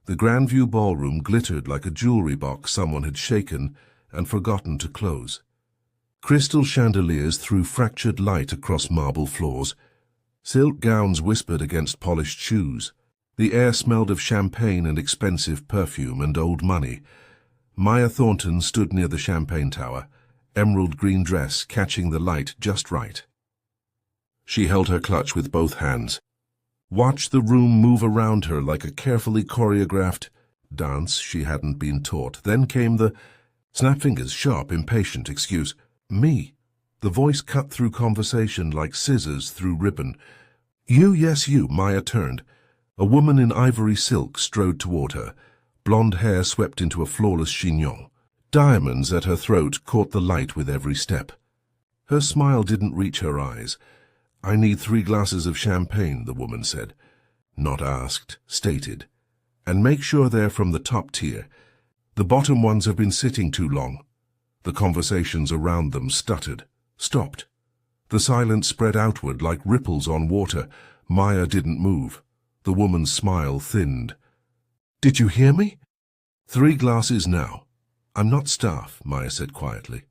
The Grandview ballroom glittered like a jewelry box someone had shaken and forgotten to close. Crystal chandeliers threw fractured light across marble floors. Silk gowns whispered against polished shoes. The air smelled of champagne and expensive perfume and old money. Maya Thornton stood near the champagne tower, emerald green dress catching the light just right. She held her clutch with both hands. Watched the room move around her like a carefully choreographed dance she hadn't been taught. Then came the snap fingers, sharp, impatient excuse. Me. The voice cut through conversation like scissors through ribbon. You, yes, you. Maya turned. A woman in ivory silk strode toward her. Blonde hair swept into a flawless chignon. Diamonds at her throat caught the light with every step. Her smile didn't reach her eyes. I need 3 glasses of champagne, the woman said. Not asked, stated. And make sure they're from the top tier. The bottom ones have been sitting too long. The conversations around them stuttered, stopped. The silence spread outward like ripples on water. Maya didn't move. The woman's smile thinned. Did you hear me? 3 glasses now. I'm not staff, Maya said quietly.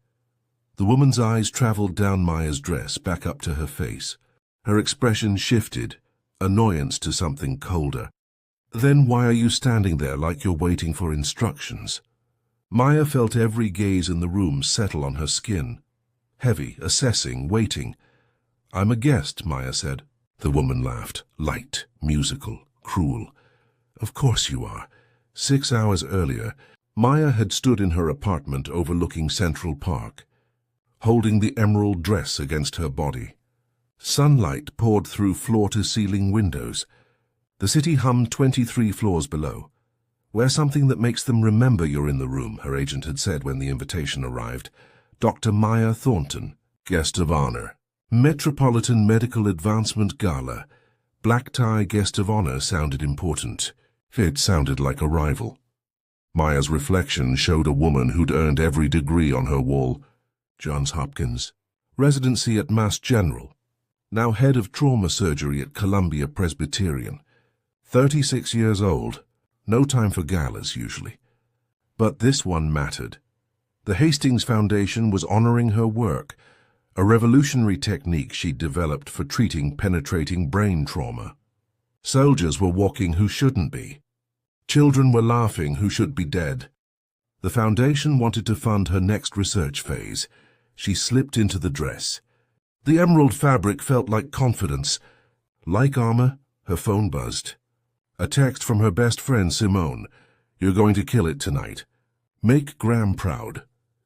The woman's eyes traveled down Maya's dress, back up to her face. Her expression shifted, annoyance to something colder. Then why are you standing there like you're waiting for instructions? Maya felt every gaze in the room settle on her skin. Heavy, assessing, waiting. I'm a guest, Maya said. The woman laughed, light, musical, cruel. Of course you are. 6 hours earlier, Maya had stood in her apartment overlooking Central Park, holding the emerald dress against her body. Sunlight poured through floor-to-ceiling windows. The city hummed 23 floors below. Wear something that makes them remember you're in the room, her agent had said when the invitation arrived. Dr. Maya Thornton, guest of honor. Metropolitan Medical Advancement Gala. Black tie guest of honor sounded important. It sounded like a rival. Maya's reflection showed a woman who'd earned every degree on her wall. Johns Hopkins. Residency at Mass General. Now head of trauma surgery at Columbia Presbyterian. 36 years old. No time for galas, usually. But this one mattered. The Hastings Foundation was honoring her work, a revolutionary technique she'd developed for treating penetrating brain trauma. Soldiers were walking who shouldn't be. Children were laughing who should be dead. The foundation wanted to fund her next research phase. She slipped into the dress. The emerald fabric felt like confidence. Like armor, her phone buzzed. A text from her best friend Simone. You're going to kill it tonight. Make Graham proud.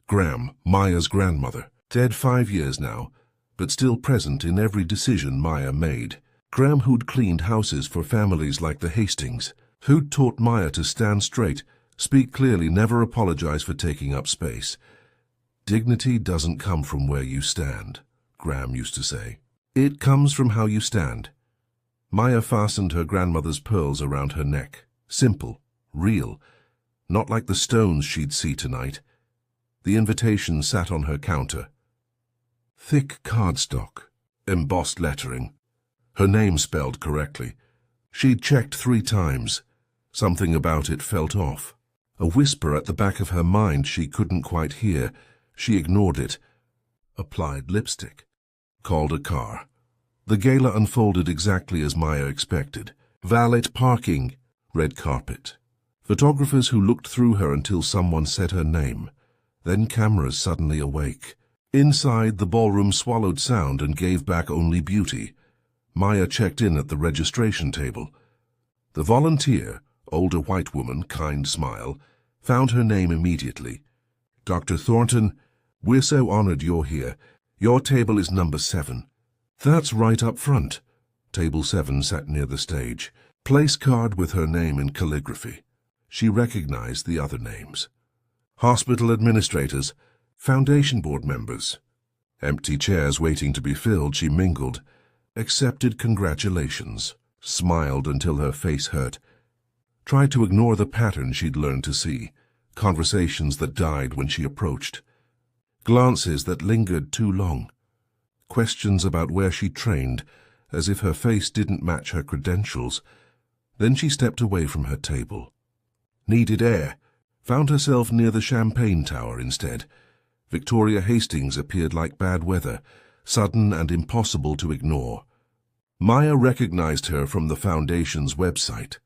Graham, Maya's grandmother. Dead 5 years now, but still present in every decision Maya made. Graham who'd cleaned houses for families like the Hastings. Who'd taught Maya to stand straight, speak clearly, never apologize for taking up space. Dignity doesn't come from where you stand, Graham used to say. It comes from how you stand. Maya fastened her grandmother's pearls around her neck. Simple, real, not like the stones she'd see tonight. The invitation sat on her counter. Thick cardstock, embossed lettering. Her name spelled correctly. She'd checked 3 times. Something about it felt off. A whisper at the back of her mind she couldn't quite hear. She ignored it. Applied lipstick. Called a car. The gala unfolded exactly as Maya expected. Valet parking. Red carpet. Photographers who looked through her until someone said her name. Then cameras suddenly awake. Inside, the ballroom swallowed sound and gave back only beauty. Maya checked in at the registration table. The volunteer, older white woman, kind smile, found her name immediately. Dr. Thornton, we're so honored you're here. Your table is number 7. That's right up front. Table 7 sat near the stage. Place card with her name in calligraphy. She recognized the other names. Hospital administrators, foundation board members. Empty chairs waiting to be filled, she mingled. Accepted congratulations. Smiled until her face hurt. Tried to ignore the pattern she'd learned to see. Conversations that died when she approached. Glances that lingered too long. Questions about where she trained, as if her face didn't match her credentials. Then she stepped away from her table. Needed air. Found herself near the champagne tower instead. Victoria Hastings appeared like bad weather, sudden and impossible to ignore. Maya recognized her from the Foundation's website.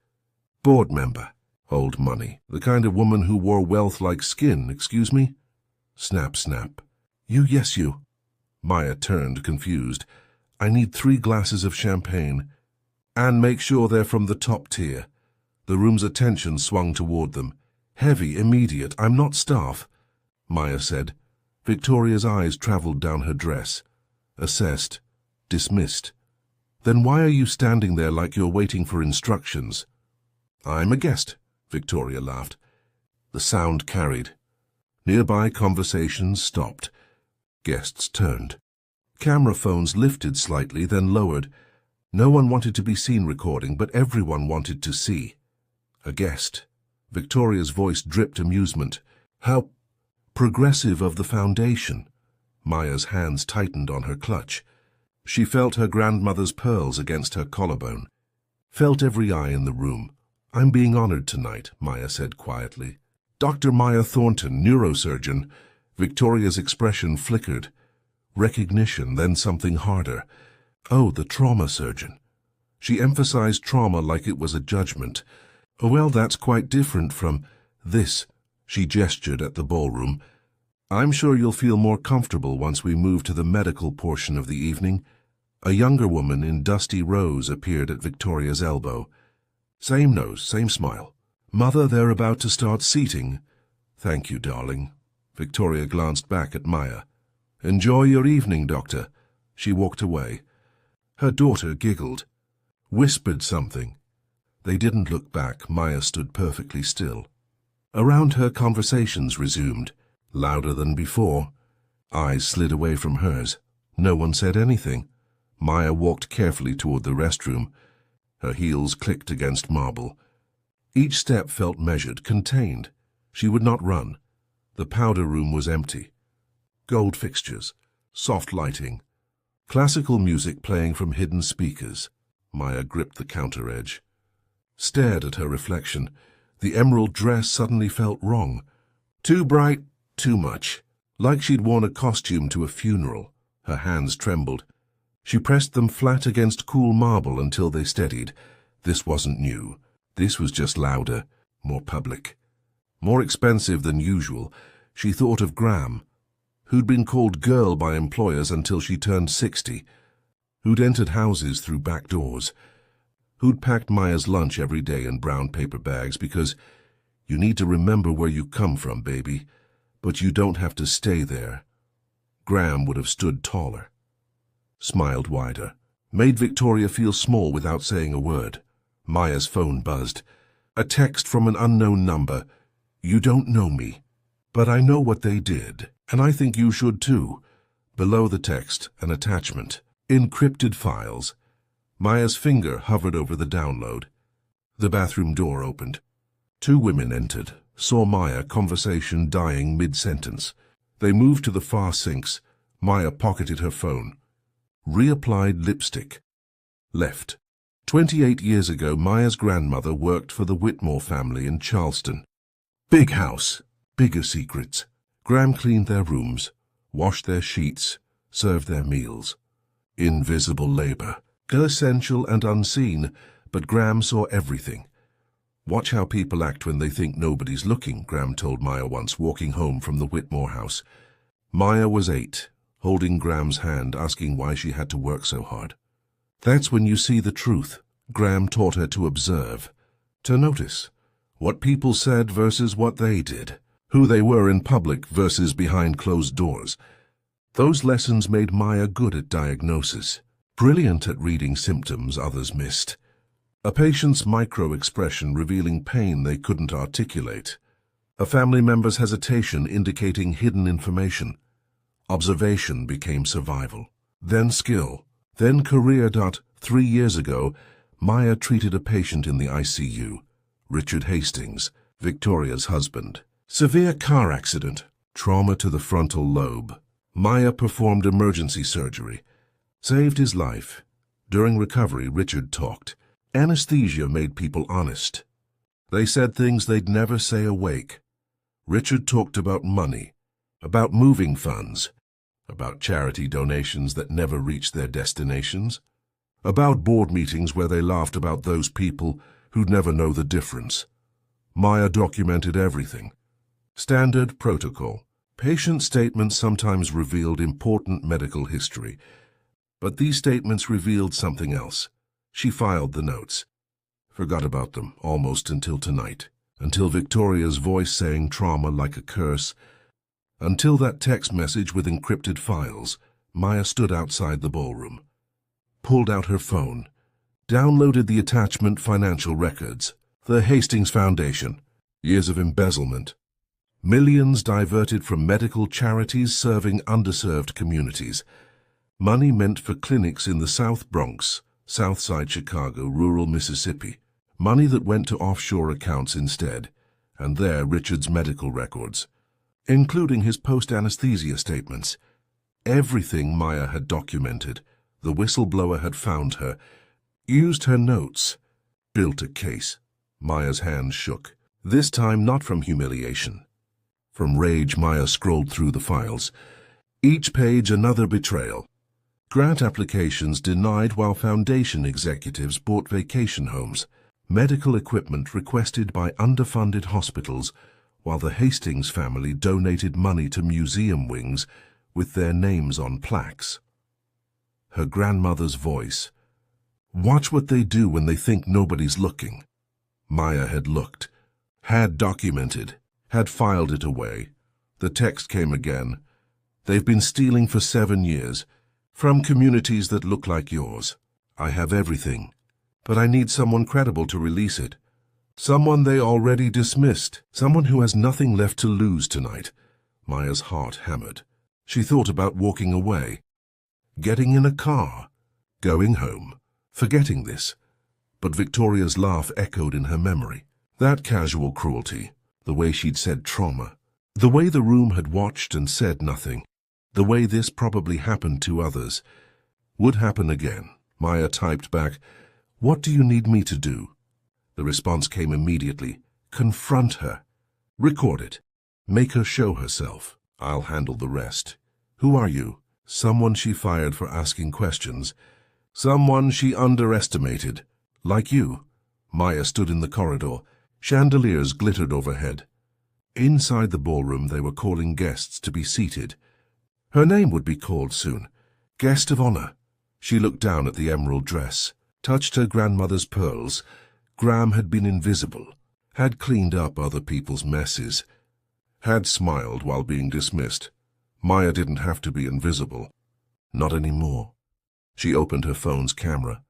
Board member. Old money. The kind of woman who wore wealth like skin, excuse me? Snap, snap. Yes, you. Maya turned, confused. I need 3 glasses of champagne. And make sure they're from the top tier. The room's attention swung toward them. Heavy, immediate. I'm not staff, Maya said. Victoria's eyes traveled down her dress. Assessed. Dismissed. Then why are you standing there like you're waiting for instructions? I'm a guest, Victoria laughed. The sound carried. Nearby conversations stopped. Guests turned. Camera phones lifted slightly, then lowered. No one wanted to be seen recording, but everyone wanted to see. A guest. Victoria's voice dripped amusement. How progressive of the Foundation. Maya's hands tightened on her clutch. She felt her grandmother's pearls against her collarbone. Felt every eye in the room. I'm being honored tonight, Maya said quietly. Dr. Maya Thornton, neurosurgeon. Victoria's expression flickered. Recognition, then something harder. Oh, the trauma surgeon. She emphasized trauma like it was a judgment. Oh, well, that's quite different from this. She gestured at the ballroom. I'm sure you'll feel more comfortable once we move to the medical portion of the evening. A younger woman in dusty rose appeared at Victoria's elbow. Same nose, same smile. Mother, they're about to start seating. Thank you, darling. Victoria glanced back at Maya. Enjoy your evening, Doctor. She walked away. Her daughter giggled. Whispered something. They didn't look back. Maya stood perfectly still. Around her, conversations resumed, louder than before. Eyes slid away from hers. No one said anything. Maya walked carefully toward the restroom. Her heels clicked against marble. Each step felt measured, contained. She would not run. The powder room was empty. Gold fixtures, soft lighting, classical music playing from hidden speakers. Maya gripped the counter edge. Stared at her reflection. The emerald dress suddenly felt wrong. Too bright, too much. Like she'd worn a costume to a funeral. Her hands trembled. She pressed them flat against cool marble until they steadied. This wasn't new. This was just louder, more public. More expensive than usual. She thought of Graham, who'd been called girl by employers until she turned 60, who'd entered houses through back doors, who'd packed Maya's lunch every day in brown paper bags because you need to remember where you come from, baby, but you don't have to stay there. Graham would have stood taller. Smiled wider. Made Victoria feel small without saying a word. Maya's phone buzzed. A text from an unknown number. You don't know me, but I know what they did, and I think you should too. Below the text, an attachment. Encrypted files. Maya's finger hovered over the download. The bathroom door opened. 2 women entered, saw Maya, conversation dying mid-sentence. They moved to the far sinks. Maya pocketed her phone. Reapplied lipstick. Left. 28 years ago, Maya's grandmother worked for the Whitmore family in Charleston. Big house, bigger secrets. Graham cleaned their rooms, washed their sheets, served their meals. Invisible labor. Essential and unseen, but Graham saw everything. Watch how people act when they think nobody's looking, Graham told Maya once, walking home from the Whitmore house. Maya was 8, holding Graham's hand, asking why she had to work so hard. That's when you see the truth. Graham taught her to observe, to notice what people said versus what they did, who they were in public versus behind closed doors. Those lessons made Maya good at diagnosis, brilliant at reading symptoms others missed. A patient's micro-expression revealing pain they couldn't articulate. A family member's hesitation indicating hidden information. Observation became survival, then skill, then career. 3 years ago, Maya treated a patient in the ICU. Richard Hastings, Victoria's husband. Severe car accident, trauma to the frontal lobe. Maya performed emergency surgery. Saved his life. During recovery, Richard talked. Anesthesia made people honest. They said things they'd never say awake. Richard talked about money, about moving funds, about charity donations that never reached their destinations, about board meetings where they laughed about those people who'd never know the difference. Maya documented everything. Standard protocol. Patient statements sometimes revealed important medical history, but these statements revealed something else. She filed the notes. Forgot about them almost until tonight, until Victoria's voice saying trauma like a curse, until that text message with encrypted files. Maya stood outside the ballroom, pulled out her phone, downloaded the attachment financial records. The Hastings Foundation, years of embezzlement, millions diverted from medical charities serving underserved communities, money meant for clinics in the South Bronx, Southside Chicago, rural Mississippi, money that went to offshore accounts instead, and there Richard's medical records, including his post-anesthesia statements. Everything Maya had documented, the whistleblower had found her, used her notes, built a case. Maya's hands shook, this time not from humiliation. From rage, Maya scrolled through the files. Each page another betrayal. Grant applications denied while foundation executives bought vacation homes. Medical equipment requested by underfunded hospitals, while the Hastings family donated money to museum wings with their names on plaques. Her grandmother's voice. Watch what they do when they think nobody's looking. Maya had looked, had documented, had filed it away. The text came again. They've been stealing for 7 years, from communities that look like yours. I have everything, but I need someone credible to release it. Someone they already dismissed, someone who has nothing left to lose tonight. Maya's heart hammered. She thought about walking away, getting in a car, going home, forgetting this. But Victoria's laugh echoed in her memory. That casual cruelty, the way she'd said trauma, the way the room had watched and said nothing, the way this probably happened to others, would happen again. Maya typed back, "What do you need me to do?" The response came immediately. Confront her. Record it. Make her show herself. I'll handle the rest. Who are you? Someone she fired for asking questions. Someone she underestimated. Like you. Maya stood in the corridor. Chandeliers glittered overhead. Inside the ballroom they were calling guests to be seated. Her name would be called soon. Guest of honor. She looked down at the emerald dress, touched her grandmother's pearls. Graham had been invisible, had cleaned up other people's messes, had smiled while being dismissed. Maya didn't have to be invisible. Not anymore. She opened her phone's camera,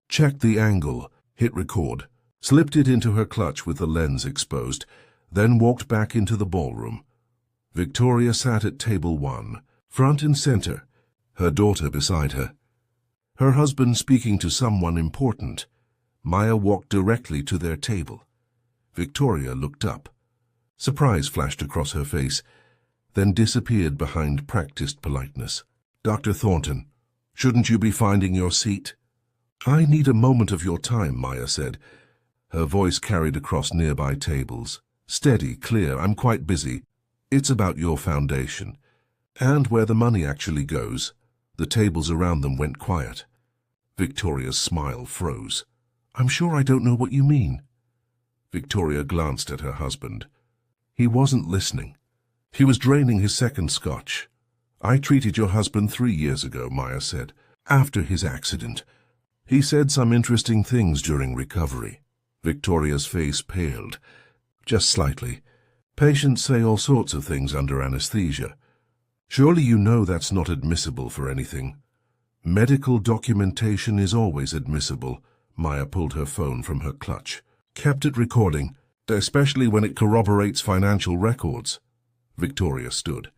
checked the angle, hit record, slipped it into her clutch with the lens exposed, then walked back into the ballroom. Victoria sat at table 1, front and center, her daughter beside her. Her husband speaking to someone important. Maya walked directly to their table. Victoria looked up. Surprise flashed across her face, then disappeared behind practiced politeness. "Dr. Thornton, shouldn't you be finding your seat?" "I need a moment of your time," Maya said. Her voice carried across nearby tables. "Steady, clear, I'm quite busy. It's about your foundation, and where the money actually goes." The tables around them went quiet. Victoria's smile froze. "I'm sure I don't know what you mean." Victoria glanced at her husband. He wasn't listening. He was draining his second scotch. "I treated your husband 3 years ago," Maya said, "after his accident. He said some interesting things during recovery." Victoria's face paled, just slightly. "Patients say all sorts of things under anesthesia. Surely you know that's not admissible for anything." "Medical documentation is always admissible." Maya pulled her phone from her clutch, kept it recording, especially when it corroborates financial records. Victoria stood,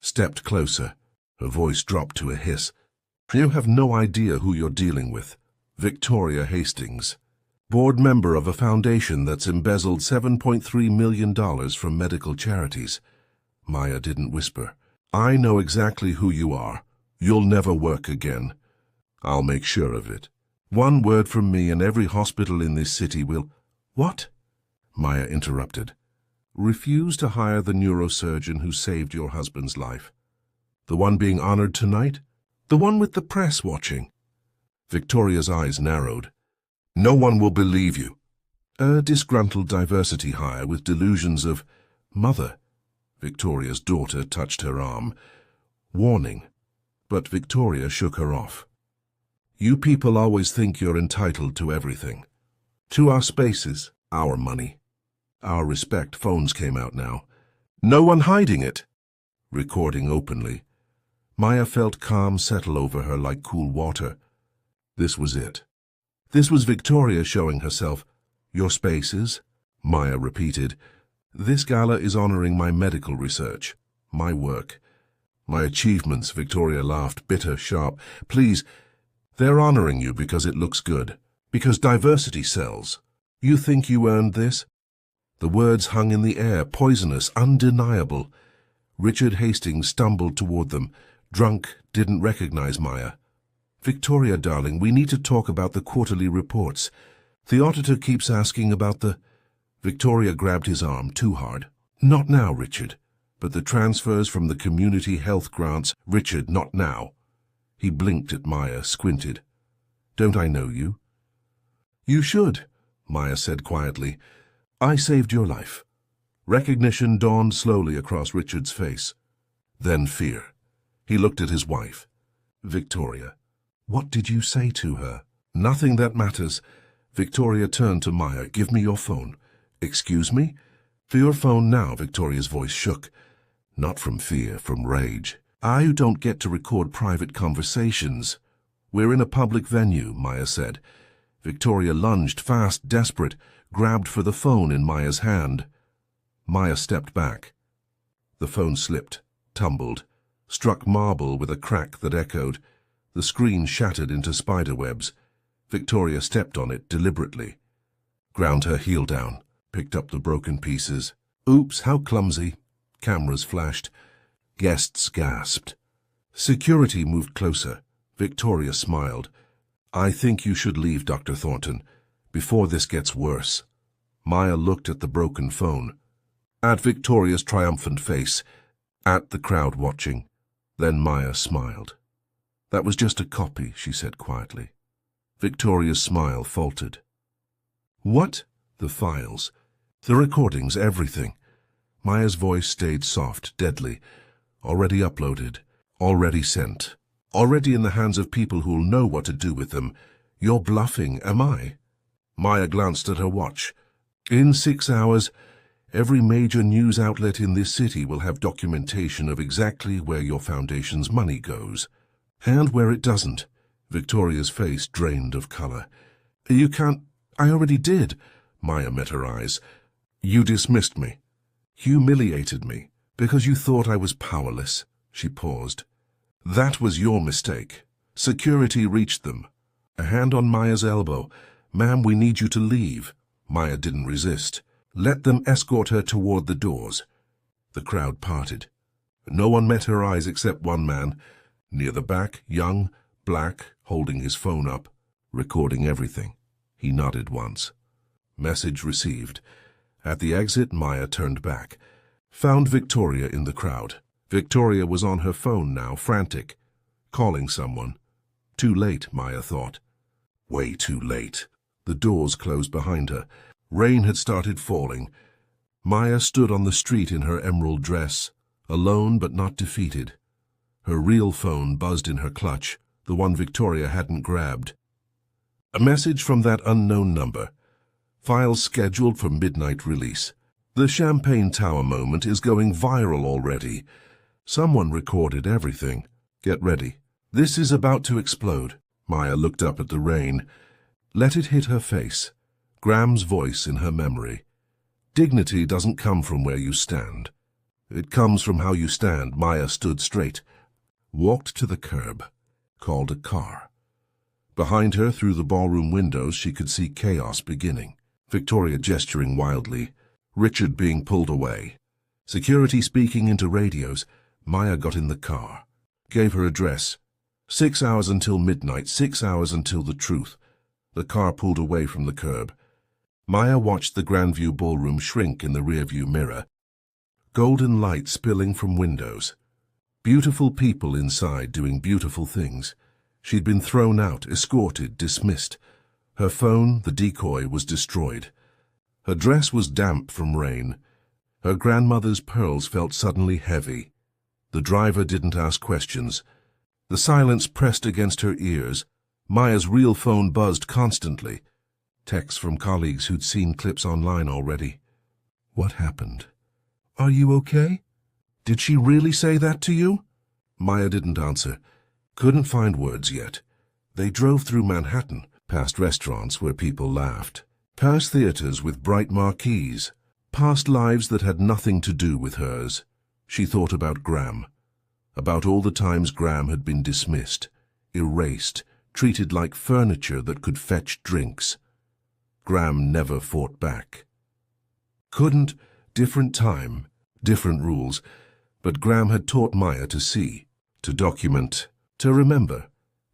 stepped closer. Her voice dropped to a hiss. "You have no idea who you're dealing with. Victoria Hastings, board member of a foundation that's embezzled $7.3 million from medical charities." Maya didn't whisper. "I know exactly who you are. You'll never work again. I'll make sure of it. One word from me and every hospital in this city will—" "What?" Maya interrupted. Refuse to hire the neurosurgeon who saved your husband's life. The one being honored tonight? The one with the press watching? Victoria's eyes narrowed. No one will believe you. A disgruntled diversity hire with delusions of mother. Victoria's daughter touched her arm. Warning. But Victoria shook her off. You people always think you're entitled to everything. To our spaces, our money, our respect. Phones came out now. No one hiding it. Recording openly. Maya felt calm settle over her like cool water. This was it. This was Victoria showing herself. Your spaces? Maya repeated. This gala is honoring my medical research, my work, my achievements. Victoria laughed, bitter, sharp. Please, they're honoring you because it looks good, because diversity sells. You think you earned this? The words hung in the air, poisonous, undeniable. Richard Hastings stumbled toward them. Drunk, didn't recognize Maya. Victoria, darling, we need to talk about the quarterly reports. The auditor keeps asking about the... Victoria grabbed his arm too hard. Not now, Richard. But the transfers from the community health grants... Richard, not now. He blinked at Maya, squinted. Don't I know you? You should, Maya said quietly. I saved your life. Recognition dawned slowly across Richard's face. Then fear. He looked at his wife. Victoria. What did you say to her? Nothing that matters. Victoria turned to Maya. Give me your phone. Excuse me? For your phone now. Victoria's voice shook. Not from fear, from rage. I don't get to record private conversations. We're in a public venue, Maya said. Victoria lunged, fast, desperate, grabbed for the phone in Maya's hand. Maya stepped back. The phone slipped, tumbled, struck marble with a crack that echoed. The screen shattered into spiderwebs. Victoria stepped on it deliberately, ground her heel down, picked up the broken pieces. Oops, how clumsy. Cameras flashed. Guests gasped. Security moved closer. Victoria smiled. I think you should leave, Dr. Thornton, before this gets worse. Maya looked at the broken phone, at Victoria's triumphant face, at the crowd watching. Then Maya smiled. That was just a copy, she said quietly. Victoria's smile faltered. What? The files, the recordings, everything. Maya's voice stayed soft, deadly. Already uploaded, already sent, already in the hands of people who'll know what to do with them. You're bluffing, am I? Maya glanced at her watch. In 6 hours, every major news outlet in this city will have documentation of exactly where your foundation's money goes. And where it doesn't. Victoria's face drained of color. You can't... I already did. Maya met her eyes. You dismissed me. Humiliated me. Because you thought I was powerless. She paused. That was your mistake. Security reached them. A hand on Maya's elbow. Ma'am, we need you to leave. Maya didn't resist. Let them escort her toward the doors. The crowd parted. No one met her eyes except one man. Near the back, young, black, holding his phone up, recording everything. He nodded once. Message received. At the exit, Maya turned back. Found Victoria in the crowd. Victoria was on her phone now, frantic. Calling someone. Too late, Maya thought. Way too late. The doors closed behind her. Rain had started falling. Maya stood on the street in her emerald dress, alone but not defeated. Her real phone buzzed in her clutch, the one Victoria hadn't grabbed. A message from that unknown number. Files scheduled for midnight release. The Champagne Tower moment is going viral already. Someone recorded everything. Get ready. This is about to explode. Maya looked up at the rain. Let it hit her face. Graham's voice in her memory. Dignity doesn't come from where you stand. It comes from how you stand. Maya stood straight. Walked to the curb. Called a car. Behind her, through the ballroom windows, she could see chaos beginning. Victoria gesturing wildly. Richard being pulled away. Security speaking into radios. Maya got in the car. Gave her address. 6 hours until midnight. 6 hours until the truth. The car pulled away from the curb. Maya watched the Grandview ballroom shrink in the rearview mirror. Golden light spilling from windows. Beautiful people inside doing beautiful things. She'd been thrown out, escorted, dismissed. Her phone, the decoy, was destroyed. Her dress was damp from rain. Her grandmother's pearls felt suddenly heavy. The driver didn't ask questions. The silence pressed against her ears. Maya's real phone buzzed constantly. Texts from colleagues who'd seen clips online already. What happened? Are you okay? Did she really say that to you? Maya didn't answer. Couldn't find words yet. They drove through Manhattan, past restaurants where people laughed, past theaters with bright marquees, past lives that had nothing to do with hers. She thought about Graham, about all the times Graham had been dismissed, erased, treated like furniture that could fetch drinks. Graham never fought back. Couldn't, different time, different rules, but Graham had taught Maya to see, to document, to remember.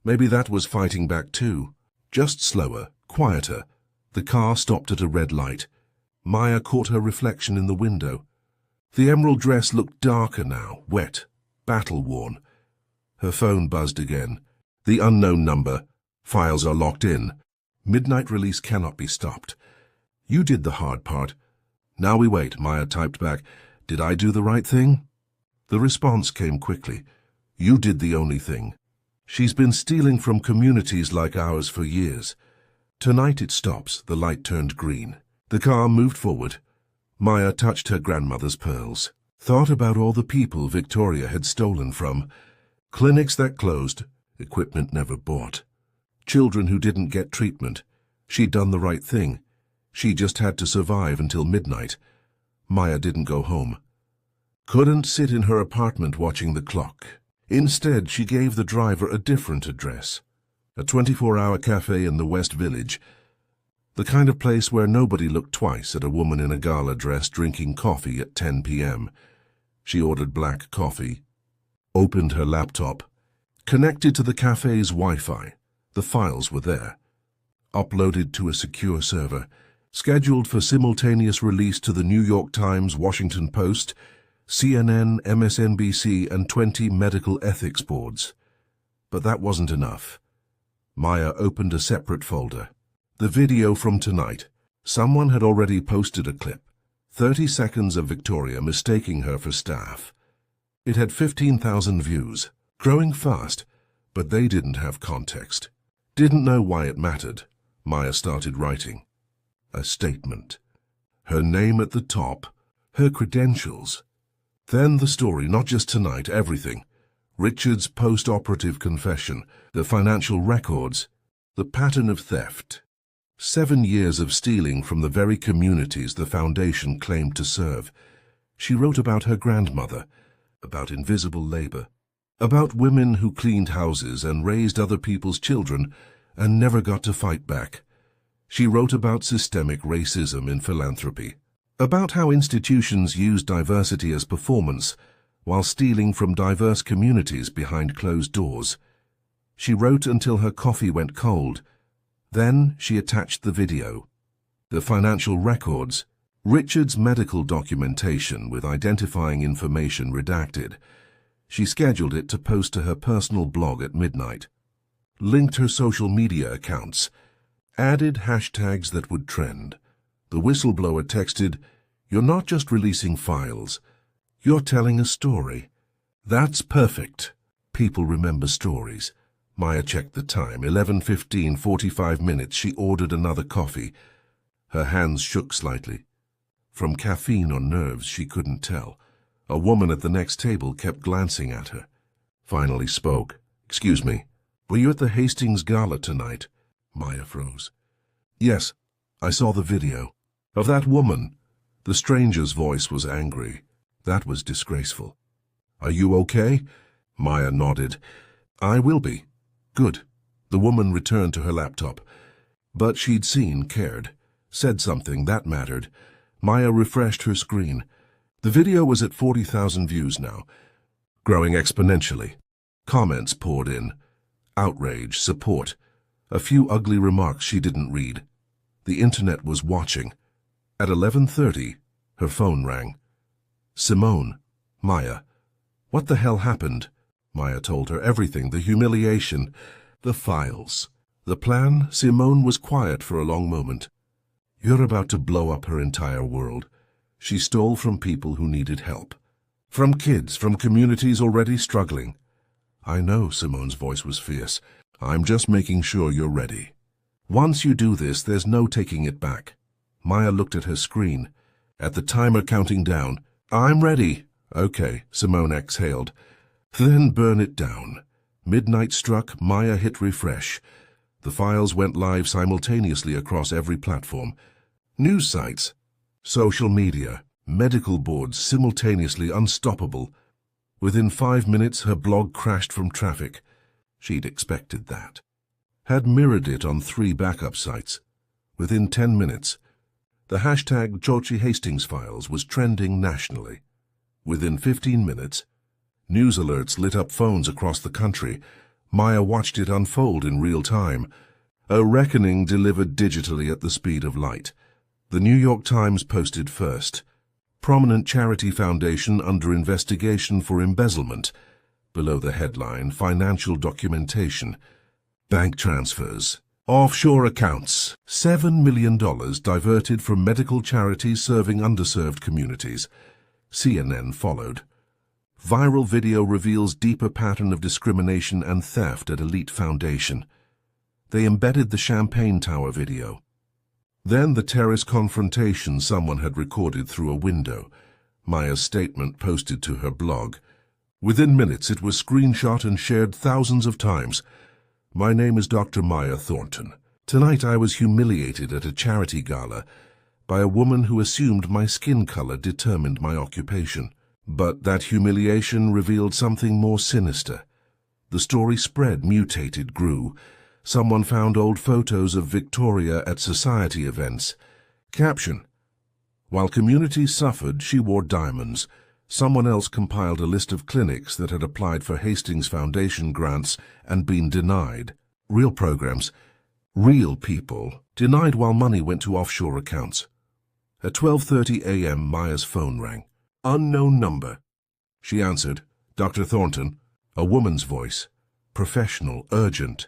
Maybe that was fighting back too. Just slower, quieter. The car stopped at a red light. Maya caught her reflection in the window. The emerald dress looked darker now, wet, battle-worn. Her phone buzzed again. The unknown number. Files are locked in. Midnight release cannot be stopped. You did the hard part. Now we wait, Maya typed back. Did I do the right thing? The response came quickly. You did the only thing. She's been stealing from communities like ours for years. Tonight it stops. The light turned green. The car moved forward. Maya touched her grandmother's pearls. Thought about all the people Victoria had stolen from. Clinics that closed. Equipment never bought. Children who didn't get treatment. She'd done the right thing. She just had to survive until midnight. Maya didn't go home. Couldn't sit in her apartment watching the clock. Instead, she gave the driver a different address. A 24-hour cafe in the West Village. The kind of place where nobody looked twice at a woman in a gala dress drinking coffee at 10 p.m. She ordered black coffee, opened her laptop, connected to the cafe's Wi-Fi. The files were there, uploaded to a secure server, scheduled for simultaneous release to the New York Times, Washington Post, CNN, MSNBC, and 20 medical ethics boards. But that wasn't enough. Maya opened a separate folder. The video from tonight. Someone had already posted a clip. 30 seconds of Victoria mistaking her for staff. It had 15,000 views, growing fast, but they didn't have context. Didn't know why it mattered. Maya started writing. A statement. Her name at the top, her credentials. Then the story, not just tonight, everything. Richard's post-operative confession, the financial records, the pattern of theft. 7 years of stealing from the very communities the foundation claimed to serve. She wrote about her grandmother, about invisible labor, about women who cleaned houses and raised other people's children and never got to fight back. She wrote about systemic racism in philanthropy, about how institutions use diversity as performance while stealing from diverse communities behind closed doors. She wrote until her coffee went cold. Then she attached the video, the financial records, Richard's medical documentation with identifying information redacted. She scheduled it to post to her personal blog at midnight, linked her social media accounts, added hashtags that would trend. The whistleblower texted, "You're not just releasing files, you're telling a story." That's perfect. People remember stories. Maya checked the time. 11:15, 45 minutes. She ordered another coffee. Her hands shook slightly. From caffeine or nerves, she couldn't tell. A woman at the next table kept glancing at her. Finally spoke. "Excuse me, were you at the Hastings Gala tonight?" Maya froze. "Yes, I saw the video. Of that woman." The stranger's voice was angry. That was disgraceful. "Are you okay?" Maya nodded. "I will be." "Good." The woman returned to her laptop. But she'd seen, cared, said something that mattered. Maya refreshed her screen. The video was at 40,000 views now, growing exponentially. Comments poured in. Outrage, support. A few ugly remarks she didn't read. The internet was watching. At 11:30, her phone rang. Simone. Maya. What the hell happened? Maya told her everything, the humiliation, the files. The plan. Simone was quiet for a long moment. You're about to blow up her entire world. She stole from people who needed help. From kids, from communities already struggling. I know, Simone's voice was fierce. I'm just making sure you're ready. Once you do this, there's no taking it back. Maya looked at her screen. At the timer counting down. I'm ready. Okay, Simone exhaled. Then burn it down. Midnight struck, Maya hit refresh. The files went live simultaneously across every platform. News sites, social media, medical boards, simultaneously unstoppable. Within 5 minutes, her blog crashed from traffic. She'd expected that. Had mirrored it on 3 backup sites. Within 10 minutes, the hashtag Georgie Hastings Files was trending nationally. Within 15 minutes, news alerts lit up phones across the country. Maya watched it unfold in real time. A reckoning delivered digitally at the speed of light. The New York Times posted first. Prominent charity foundation under investigation for embezzlement. Below the headline, financial documentation. Bank transfers. Offshore accounts. $7 million diverted from medical charities serving underserved communities. CNN followed. Viral video reveals deeper pattern of discrimination and theft at elite foundation. They embedded the Champagne Tower video. Then the terrace confrontation someone had recorded through a window. Maya's statement posted to her blog. Within minutes it was screenshot and shared thousands of times. My name is Dr. Maya Thornton. Tonight I was humiliated at a charity gala by a woman who assumed my skin color determined my occupation. But that humiliation revealed something more sinister. The story spread, mutated, grew. Someone found old photos of Victoria at society events. Caption: While communities suffered, she wore diamonds. Someone else compiled a list of clinics that had applied for Hastings Foundation grants and been denied. Real programs, real people, denied while money went to offshore accounts. At 12:30 a.m., Maya's phone rang. Unknown number. She answered. Dr. Thornton. A woman's voice. Professional, urgent.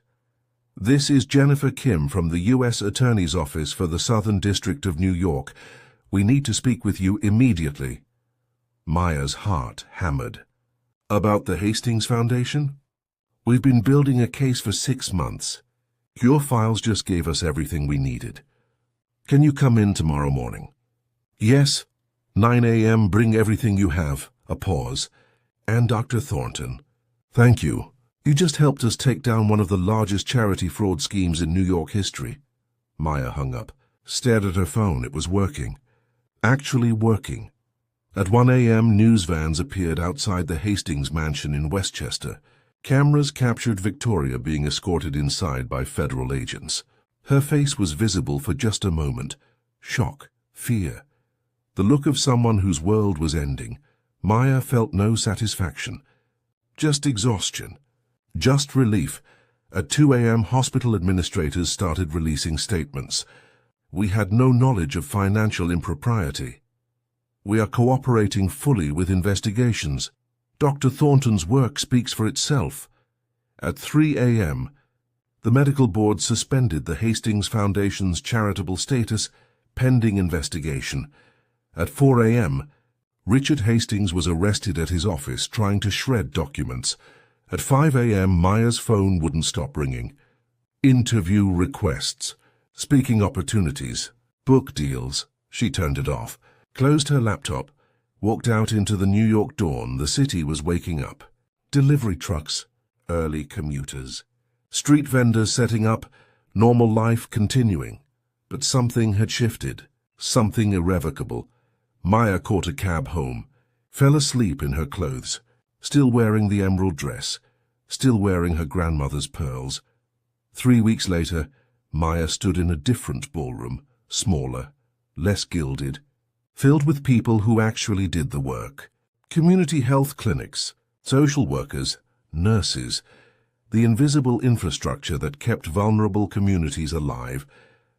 This is Jennifer Kim from the U.S. Attorney's Office for the Southern District of New York. We need to speak with you immediately. Maya's heart hammered. About the Hastings Foundation? We've been building a case for 6 months. Your files just gave us everything we needed. Can you come in tomorrow morning? Yes. 9 a.m. Bring everything you have. A pause. And Dr. Thornton. Thank you. You just helped us take down one of the largest charity fraud schemes in New York history. Maya hung up, stared at her phone. It was working. Actually working. At 1 a.m., news vans appeared outside the Hastings mansion in Westchester. Cameras captured Victoria being escorted inside by federal agents. Her face was visible for just a moment. Shock, fear. The look of someone whose world was ending. Maya felt no satisfaction. Just exhaustion. Just relief. At 2 a.m., hospital administrators started releasing statements. We had no knowledge of financial impropriety. We are cooperating fully with investigations. Dr. Thornton's work speaks for itself. At 3 a.m., the medical board suspended the Hastings Foundation's charitable status pending investigation. At 4 a.m., Richard Hastings was arrested at his office trying to shred documents. At 5 a.m., Maya's phone wouldn't stop ringing. Interview requests, speaking opportunities, book deals. She turned it off, closed her laptop, walked out into the New York dawn. The city was waking up. Delivery trucks, early commuters, street vendors setting up, normal life continuing. But something had shifted, something irrevocable. Maya caught a cab home, fell asleep in her clothes, still wearing the emerald dress, still wearing her grandmother's pearls. 3 weeks later, Maya stood in a different ballroom, smaller, less gilded, filled with people who actually did the work. Community health clinics, social workers, nurses, the invisible infrastructure that kept vulnerable communities alive.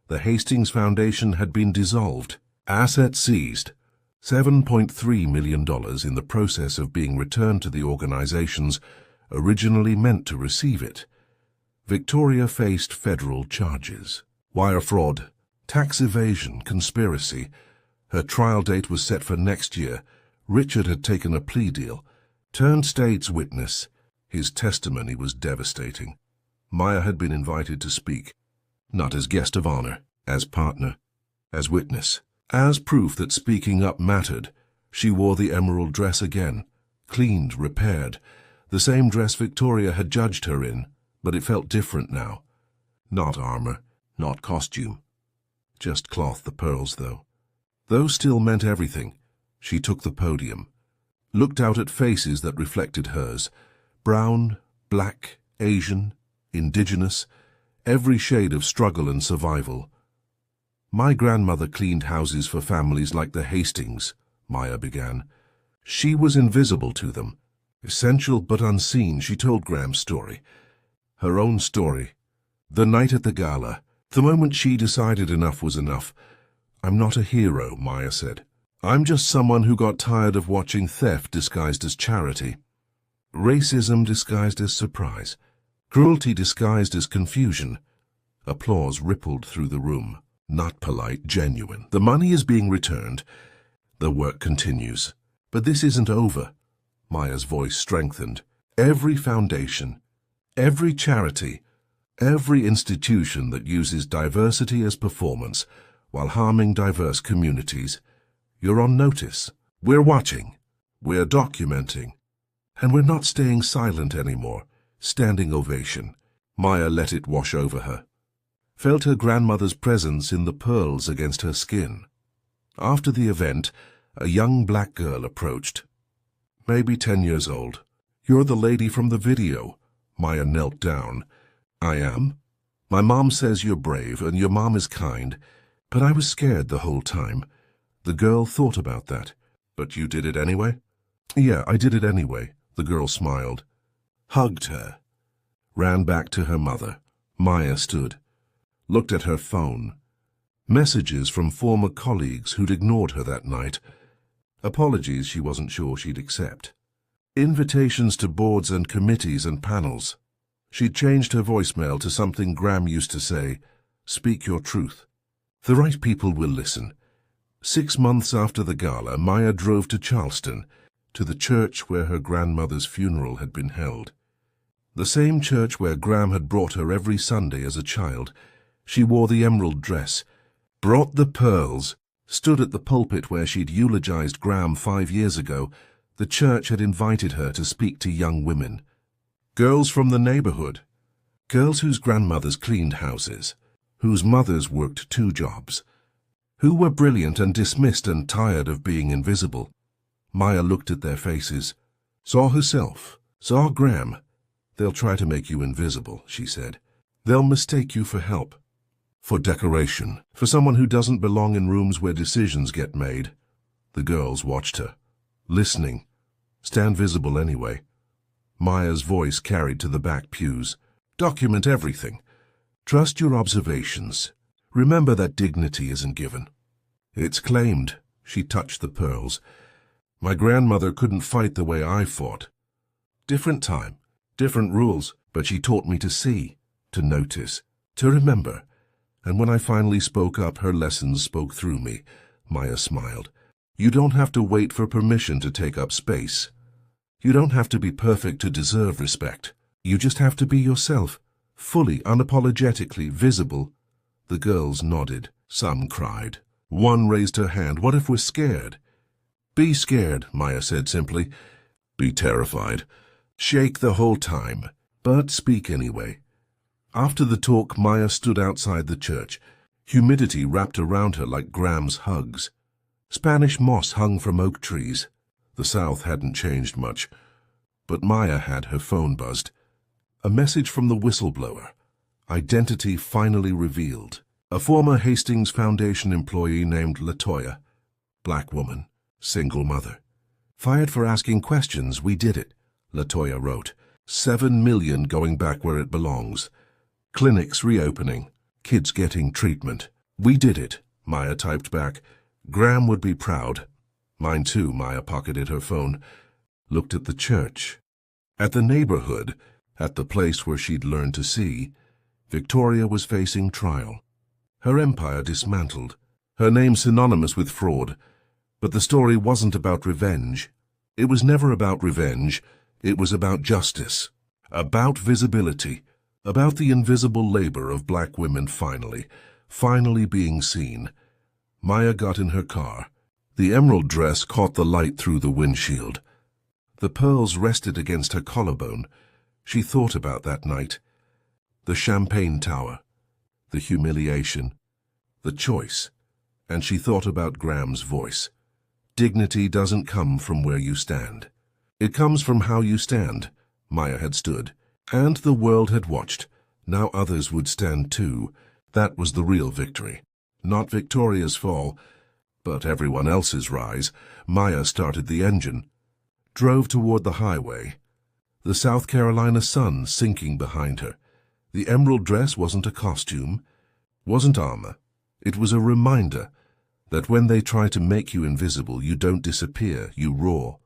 The Hastings Foundation had been dissolved, assets seized, $7.3 million in the process of being returned to the organizations originally meant to receive it. Victoria faced federal charges: wire fraud, tax evasion, conspiracy. Her trial date was set for next year. Richard had taken a plea deal, turned state's witness. His testimony was devastating. Maya had been invited to speak, not as guest of honor, as partner, as witness. As proof that speaking up mattered, she wore the emerald dress again, cleaned, repaired, the same dress Victoria had judged her in, but it felt different now. Not armor, not costume. Just cloth, the pearls, though. Those still meant everything. She took the podium, looked out at faces that reflected hers. Brown, black, Asian, indigenous, every shade of struggle and survival. My grandmother cleaned houses for families like the Hastings, Maya began. She was invisible to them. Essential but unseen, she told Graham's story. Her own story. The night at the gala, the moment she decided enough was enough. I'm not a hero, Maya said. I'm just someone who got tired of watching theft disguised as charity. Racism disguised as surprise. Cruelty disguised as confusion. Applause rippled through the room. Not polite, genuine. The money is being returned. The work continues. But this isn't over. Maya's voice strengthened. Every foundation, every charity, every institution that uses diversity as performance while harming diverse communities, you're on notice. We're watching. We're documenting. And we're not staying silent anymore. Standing ovation. Maya let it wash over her. Felt her grandmother's presence in the pearls against her skin. After the event, a young black girl approached. Maybe 10 years old. You're the lady from the video. Maya knelt down. I am. My mom says you're brave and your mom is kind, but I was scared the whole time. The girl thought about that. But you did it anyway? Yeah, I did it anyway. The girl smiled. Hugged her. Ran back to her mother. Maya stood. Looked at her phone. Messages from former colleagues who'd ignored her that night. Apologies she wasn't sure she'd accept. Invitations to boards and committees and panels. She'd changed her voicemail to something Graham used to say, "Speak your truth. The right people will listen." 6 months after the gala, Maya drove to Charleston, to the church where her grandmother's funeral had been held. The same church where Graham had brought her every Sunday as a child. She wore the emerald dress, brought the pearls, stood at the pulpit where she'd eulogized Graham 5 years ago. The church had invited her to speak to young women. Girls from the neighborhood. Girls whose grandmothers cleaned houses, whose mothers worked 2 jobs, who were brilliant and dismissed and tired of being invisible. Maya looked at their faces, saw herself, saw Graham. They'll try to make you invisible, she said. They'll mistake you for help. For decoration, for someone who doesn't belong in rooms where decisions get made. The girls watched her, listening. Stand visible anyway. Maya's voice carried to the back pews. Document everything. Trust your observations. Remember that dignity isn't given. It's claimed. She touched the pearls. My grandmother couldn't fight the way I fought. Different time, different rules, but she taught me to see, to notice, to remember. And when I finally spoke up, her lessons spoke through me. Maya smiled. You don't have to wait for permission to take up space. You don't have to be perfect to deserve respect. You just have to be yourself, fully, unapologetically visible. The girls nodded. Some cried. One raised her hand. What if we're scared? Be scared, Maya said simply. Be terrified. Shake the whole time, but speak anyway. After the talk, Maya stood outside the church. Humidity wrapped around her like Graham's hugs. Spanish moss hung from oak trees. The South hadn't changed much. But Maya had. Her phone buzzed. A message from the whistleblower. Identity finally revealed. A former Hastings Foundation employee named Latoya. Black woman. Single mother. Fired for asking questions. We did it, Latoya wrote. 7 million going back where it belongs. Clinics reopening. Kids getting treatment. "We did it," Maya typed back. "Graham would be proud." "Mine too," Maya pocketed her phone. Looked at the church. At the neighborhood, at the place where she'd learned to see, Victoria was facing trial. Her empire dismantled, her name synonymous with fraud. But the story wasn't about revenge. It was never about revenge. It was about justice, about visibility, about the invisible labor of black women finally being seen. Maya got in her car. The emerald dress caught the light through the windshield. The pearls rested against her collarbone. She thought about that night. The champagne tower, the humiliation, the choice, and she thought about Graham's voice. Dignity doesn't come from where you stand. It comes from how you stand. Maya had stood, and the world had watched. Now others would stand too. That was the real victory. Not Victoria's fall, but everyone else's rise. Maya started the engine, drove toward the highway. The South Carolina sun sinking behind her. The emerald dress wasn't a costume, wasn't armor. It was a reminder that when they try to make you invisible, you don't disappear, you roar.